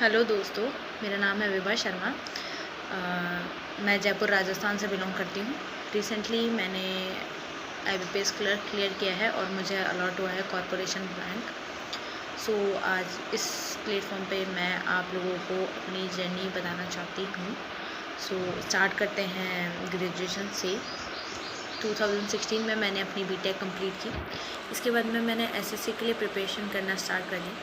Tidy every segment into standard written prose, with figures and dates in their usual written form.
Hello दोस्तों, मेरा नाम है विभा शर्मा। मैं जयपुर राजस्थान से बिलोंग करती हूँ। रिसेंटली मैंने आईबीपीएस क्लर्क क्लियर किया है और मुझे अलॉट हुआ है कॉरपोरेशन बैंक। सो आज इस प्लेटफॉर्म पे मैं आप लोगों को अपनी जर्नी बताना चाहती हूँ। सो स्टार्ट करते हैं ग्रेजुएशन से। 2016 में मैंने अपनी बीटेक कंप्लीट की। इसके बाद में मैंने एसएससी के लिए प्रिपरेशन करना स्टार्ट कर दी।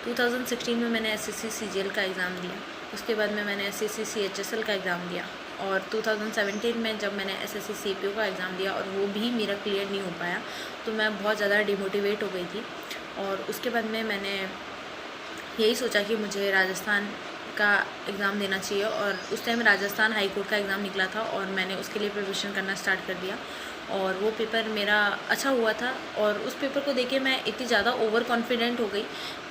2016 में मैंने एसएससी सीजीएल का एग्ज़ाम दिया। उसके बाद में मैंने एसएससी सीएचएसएल का एग्ज़ाम दिया और 2017 में जब मैंने एसएससी सीपीओ का एग्ज़ाम दिया और वो भी मेरा क्लियर नहीं हो पाया, तो मैं बहुत ज़्यादा डिमोटिवेट हो गई थी। और उसके बाद में मैंने यही सोचा कि मुझे राजस्थान का एग्ज़ाम देना चाहिए और उस टाइम राजस्थान हाई कोर्ट का एग्ज़ाम निकला था और मैंने उसके लिए प्रिपरेशन करना स्टार्ट कर दिया और वो पेपर मेरा अच्छा हुआ था। और उस पेपर को देके मैं इतनी ज़्यादा ओवर कॉन्फिडेंट हो गई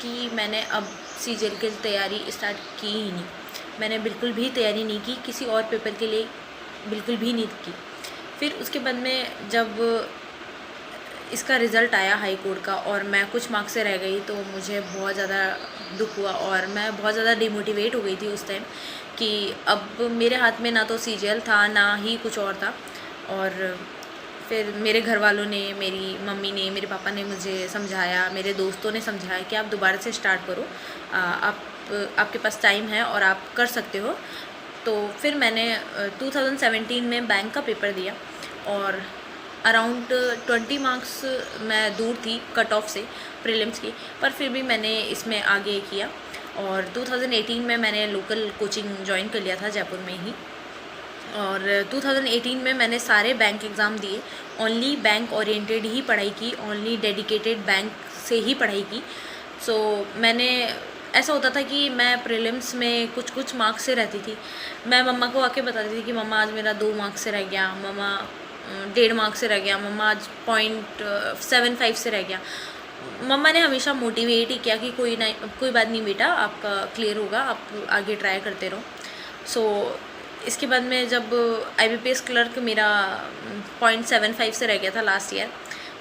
कि मैंने अब सीजीएल की तैयारी स्टार्ट की ही नहीं। मैंने बिल्कुल भी तैयारी नहीं की, किसी और पेपर के लिए बिल्कुल भी नहीं की। फिर उसके बाद में जब इसका रिज़ल्ट आया हाई कोर्ट का और मैं कुछ मार्क्स से रह गई, तो मुझे बहुत ज़्यादा दुख हुआ और मैं बहुत ज़्यादा डिमोटिवेट हो गई थी उस टाइम कि अब मेरे हाथ में ना तो सीजीएल था ना ही कुछ और था। और फिर मेरे घर वालों ने, मेरी मम्मी ने, मेरे पापा ने मुझे समझाया, मेरे दोस्तों ने समझाया कि आप दोबारा से स्टार्ट करो, आपके पास टाइम है और आप कर सकते हो। तो फिर मैंने 2017 में बैंक का पेपर दिया और अराउंड 20 मार्क्स मैं दूर थी कट ऑफ से प्रीलिम्स की, पर फिर भी मैंने इसमें आगे किया। और 2018 में मैंने लोकल कोचिंग ज्वाइन कर लिया था जयपुर में ही। और 2018 में मैंने सारे बैंक एग्ज़ाम दिए, ओनली बैंक ओरिएंटेड ही पढ़ाई की, ओनली डेडिकेटेड बैंक से ही पढ़ाई की। सो मैंने ऐसा होता था कि मैं प्रीलिम्स में कुछ कुछ मार्क्स से रहती थी। मैं मम्मा को आके बताती थी कि मम्मा आज मेरा 2 मार्क्स से रह गया, मम्मा 1.5 मार्क्स से रह गया, मम्मा आज 0.75 से रह गया। मम्मा ने हमेशा मोटिवेट ही किया कि कोई बात नहीं बेटा, आपका क्लियर होगा, आप आगे ट्राई करते रहो। सो इसके बाद में जब आईबीपीएस क्लर्क मेरा 0.75 से रह गया था लास्ट ईयर,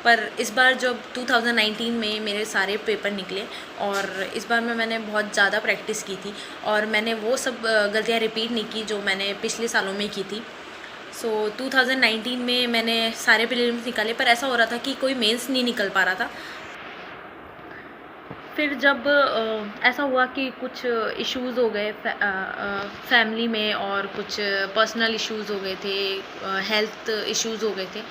पर इस बार जब 2019 में मेरे सारे पेपर निकले और इस बार में मैंने बहुत ज़्यादा प्रैक्टिस की थी और मैंने वो सब गलतियाँ रिपीट नहीं की जो मैंने पिछले सालों में की थी। सो 2019 में मैंने सारे प्रीलिम्स निकाले, पर ऐसा हो रहा था कि कोई मेंस नहीं निकल पा रहा था। फिर जब ऐसा हुआ कि कुछ इश्यूज़ हो गए फैमिली में और कुछ पर्सनल इश्यूज़ हो गए थे, हेल्थ इश्यूज़ हो गए थे,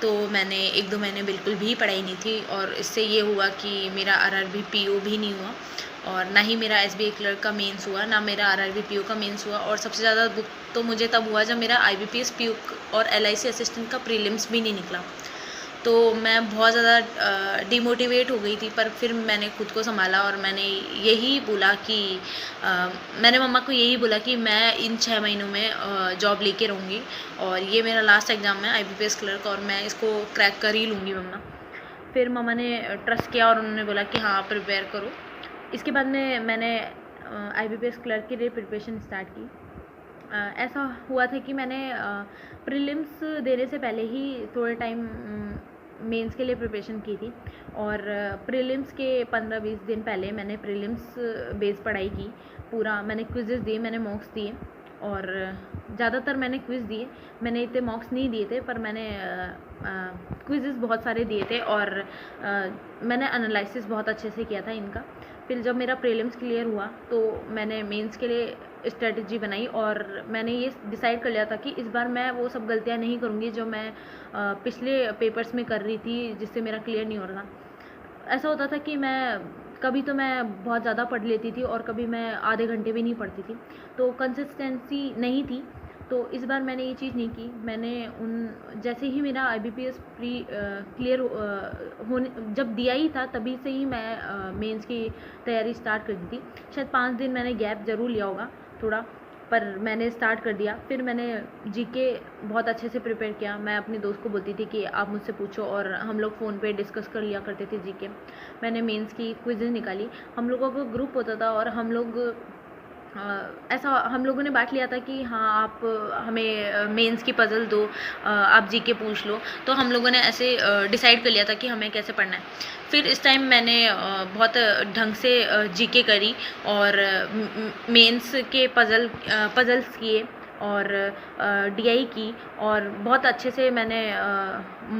तो मैंने 1-2 महीने बिल्कुल भी पढ़ाई नहीं थी और इससे ये हुआ कि मेरा आरआरबी पीओ भी नहीं हुआ और ना ही मेरा एसबीआई क्लर्क का मेंस हुआ, ना मेरा आरआरबी पीओ का मेंस हुआ। और सबसे ज़्यादा दुख तो मुझे तब हुआ जब मेरा आईबीपीएस पीओ और एलआईसी असिस्टेंट का प्रीलिम्स भी नहीं निकला। तो मैं बहुत ज़्यादा डिमोटिवेट हो गई थी, पर फिर मैंने खुद को संभाला और मैंने यही बोला कि मैंने मम्मा को यही बोला कि मैं इन 6 महीनों में जॉब लेके रहूँगी और ये मेरा लास्ट एग्ज़ाम है आईबीपीएस क्लर्क और मैं इसको क्रैक कर ही लूँगी मम्मा। फिर मम्मा ने ट्रस्ट किया और उन्होंने बोला कि हाँ प्रिपेयर करो। इसके बाद में मैंने आईबीपीएस क्लर्क के लिए प्रिपरेशन स्टार्ट की। ऐसा हुआ था कि मैंने प्रीलिम्स देने से पहले ही थोड़े टाइम मेंस के लिए प्रिपरेशन की थी और प्रीलिम्स के 15-20 दिन पहले मैंने प्रीलिम्स बेस पढ़ाई की। पूरा मैंने क्विज़ेस दिए, मैंने मॉक्स दिए और ज़्यादातर मैंने क्विज़ दिए। मैंने इतने मॉक्स नहीं दिए थे, पर मैंने क्विज़ेस बहुत सारे दिए थे और मैंने एनालिसिस बहुत अच्छे से किया था इनका। फिर जब मेरा प्रीलिम्स क्लियर हुआ तो मैंने मेंस के लिए स्ट्रेटजी बनाई और मैंने ये डिसाइड कर लिया था कि इस बार मैं वो सब गलतियाँ नहीं करूँगी जो मैं पिछले पेपर्स में कर रही थी, जिससे मेरा क्लियर नहीं हो रहा था। ऐसा होता था कि मैं कभी तो मैं बहुत ज़्यादा पढ़ लेती थी और कभी मैं आधे घंटे भी नहीं पढ़ती थी, तो कंसिस्टेंसी नहीं थी। तो इस बार मैंने ये चीज़ नहीं की। मैंने जैसे ही मेरा आईबीपीएस क्लियर होने जब दिया ही था, तभी से ही मैं मेंस की तैयारी स्टार्ट कर दी थी। शायद 5 दिन मैंने गैप ज़रूर लिया होगा थोड़ा, पर मैंने स्टार्ट कर दिया। फिर मैंने जीके बहुत अच्छे से प्रिपेयर किया। मैं अपने दोस्त को बोलती थी कि आप मुझसे पूछो और हम लोग फ़ोन पे डिस्कस कर लिया करते थे जीके। मैंने मेंस की क्विज़ेस निकाली। हम लोगों का ग्रुप होता था और हम लोग ऐसा हम लोगों ने बांट लिया था कि हाँ आप हमें मेंस की पज़ल दो, आप जीके पूछ लो। तो हम लोगों ने ऐसे डिसाइड कर लिया था कि हमें कैसे पढ़ना है। फिर इस टाइम मैंने बहुत ढंग से जीके करी और मेंस के पज़ल्स किए और डीआई की और बहुत अच्छे से मैंने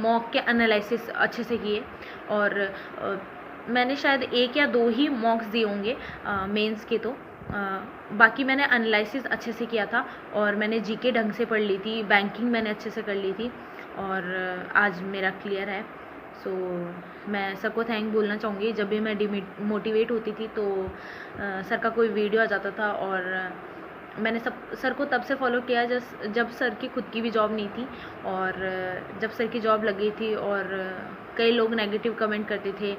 मॉक के एनालिसिस अच्छे से किए और मैंने शायद 1 या 2 ही मॉक्स दिए होंगे मेंस के। तो बाकी मैंने एनालिसिस अच्छे से किया था और मैंने जीके ढंग से पढ़ ली थी, बैंकिंग मैंने अच्छे से कर ली थी और आज मेरा क्लियर है। सो मैं सर को थैंक बोलना चाहूँगी। जब भी मैं डिमोटिवेट होती थी तो सर का कोई वीडियो आ जाता था और मैंने सर को तब से फॉलो किया जब सर की खुद की भी जॉब नहीं थी और जब सर की जॉब लगी थी और कई लोग नेगेटिव कमेंट करते थे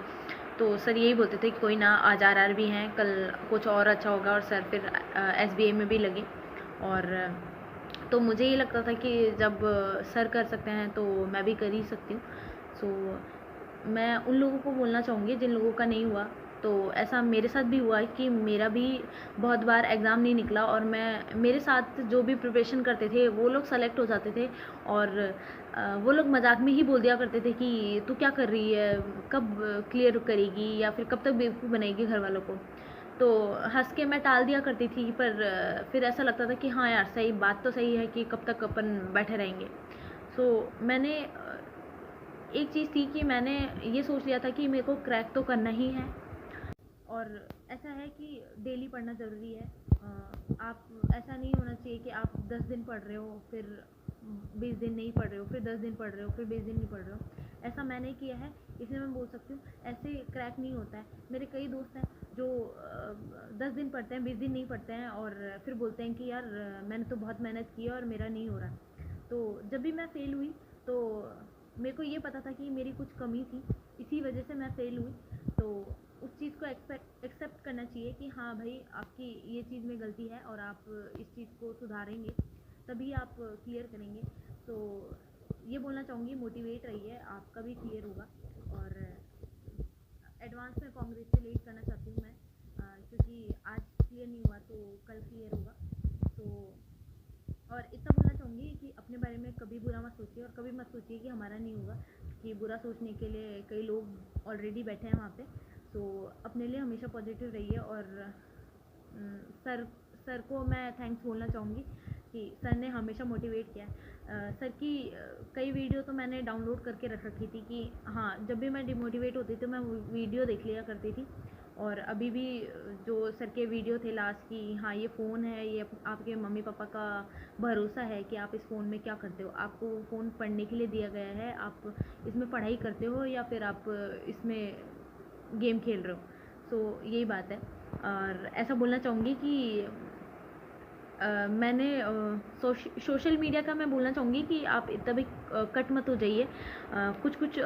तो सर यही बोलते थे कि कोई ना, आज आरआर भी हैं, कल कुछ और अच्छा होगा और सर फिर एसबीआई में भी लगे। और तो मुझे ये लगता था कि जब सर कर सकते हैं तो मैं भी कर ही सकती हूँ। सो मैं उन लोगों को बोलना चाहूँगी जिन लोगों का नहीं हुआ। तो ऐसा मेरे साथ भी हुआ है कि मेरा भी बहुत बार एग्ज़ाम नहीं निकला और मेरे साथ जो भी प्रिपरेशन करते थे वो लोग सेलेक्ट हो जाते थे और वो लोग मजाक में ही बोल दिया करते थे कि तू क्या कर रही है, कब क्लियर करेगी या फिर कब तक बेवकूफ़ बनाएगी घर वालों को। तो हंस के मैं टाल दिया करती थी पर फिर ऐसा लगता था कि हाँ यार सही बात तो सही है कि कब तक अपन बैठे रहेंगे। सो मैंने एक चीज़ थी कि मैंने ये सोच लिया था कि मेरे को क्रैक तो करना ही है और ऐसा है कि डेली पढ़ना ज़रूरी है। आप ऐसा नहीं होना चाहिए कि आप 10 दिन पढ़ रहे हो फिर 20 दिन नहीं पढ़ रहे हो, फिर 10 दिन पढ़ रहे हो, फिर 20 दिन नहीं पढ़ रहे हो। ऐसा मैंने किया है, इसलिए मैं बोल सकती हूँ ऐसे क्रैक नहीं होता है। मेरे कई दोस्त हैं जो 10 दिन पढ़ते हैं, 20 दिन नहीं पढ़ते हैं और फिर बोलते हैं कि यार मैंने तो बहुत मेहनत की है और मेरा नहीं हो रहा। तो जब भी मैं फ़ेल हुई तो मेरे को ये पता था कि मेरी कुछ कमी थी, इसी वजह से मैं फ़ेल हुई। तो उस चीज़ को एक्सेप्ट करना चाहिए कि हाँ भाई आपकी ये चीज़ में गलती है और आप इस चीज़ को सुधारेंगे तभी आप क्लियर करेंगे। तो ये बोलना चाहूँगी मोटिवेट रहिए, आपका भी क्लियर होगा। और एडवांस में कॉन्ग्रेचुलेट करना चाहती हूँ मैं क्योंकि आज क्लियर नहीं हुआ तो कल क्लियर होगा। तो और इतना बोलना चाहूँगी कि अपने बारे में कभी बुरा मत सोचिए और कभी मत सोचिए कि हमारा नहीं होगा, कि बुरा सोचने के लिए कई लोग ऑलरेडी बैठे हैं वहाँ पे। तो अपने लिए हमेशा पॉजिटिव रहिए और सर को मैं थैंक्स बोलना चाहूँगी कि सर ने हमेशा मोटिवेट किया। सर की कई वीडियो तो मैंने डाउनलोड करके रख रखी थी कि हाँ जब भी मैं डिमोटिवेट होती थी तो मैं वीडियो देख लिया करती थी। और अभी भी जो सर के वीडियो थे लास्ट की, हाँ ये फ़ोन है, ये आपके मम्मी पापा का भरोसा है कि आप इस फ़ोन में क्या करते हो, आपको फ़ोन पढ़ने के लिए दिया गया है, आप इसमें पढ़ाई करते हो या फिर आप इसमें गेम खेल रहे हो। सो यही बात है। और ऐसा बोलना चाहूँगी कि मैंने सोशल मीडिया का मैं बोलना चाहूँगी कि आप इतना भी कट मत हो जाइए। कुछ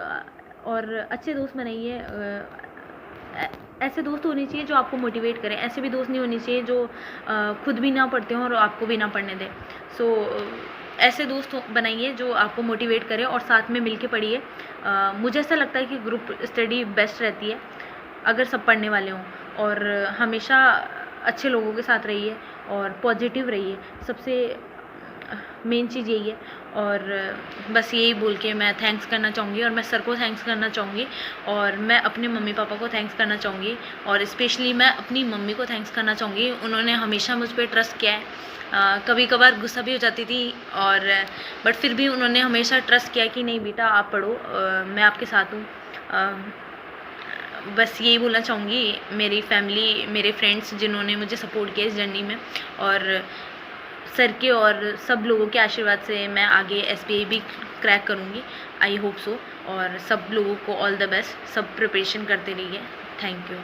और अच्छे दोस्त बनाइए। ऐसे दोस्त होने चाहिए जो आपको मोटिवेट करें, ऐसे भी दोस्त नहीं होने चाहिए जो खुद भी ना पढ़ते हों और आपको भी ना पढ़ने दें। सो ऐसे दोस्त बनाइए जो आपको मोटिवेट करें और साथ में मिल के पढ़िए। मुझे ऐसा लगता है कि ग्रुप स्टडी बेस्ट रहती है अगर सब पढ़ने वाले हों। और हमेशा अच्छे लोगों के साथ रहिए और पॉजिटिव रहिए, सबसे मेन चीज़ यही है। और बस यही बोल के मैं थैंक्स करना चाहूँगी और मैं सर को थैंक्स करना चाहूँगी और मैं अपने मम्मी पापा को थैंक्स करना चाहूँगी और स्पेशली मैं अपनी मम्मी को थैंक्स करना चाहूँगी। उन्होंने हमेशा मुझ पर ट्रस्ट किया है। कभी कभार गुस्सा भी हो जाती थी और बट फिर भी उन्होंने हमेशा ट्रस्ट किया कि नहीं बेटा आप पढ़ो, मैं आपके साथ हूँ। बस यही बोलना चाहूँगी मेरी फैमिली, मेरे फ्रेंड्स जिन्होंने मुझे सपोर्ट किया इस जर्नी में, और सर के और सब लोगों के आशीर्वाद से मैं आगे एसबीआई भी क्रैक करूँगी, आई होप सो। और सब लोगों को ऑल द बेस्ट, सब प्रिपरेशन करते रहिए। Thank you.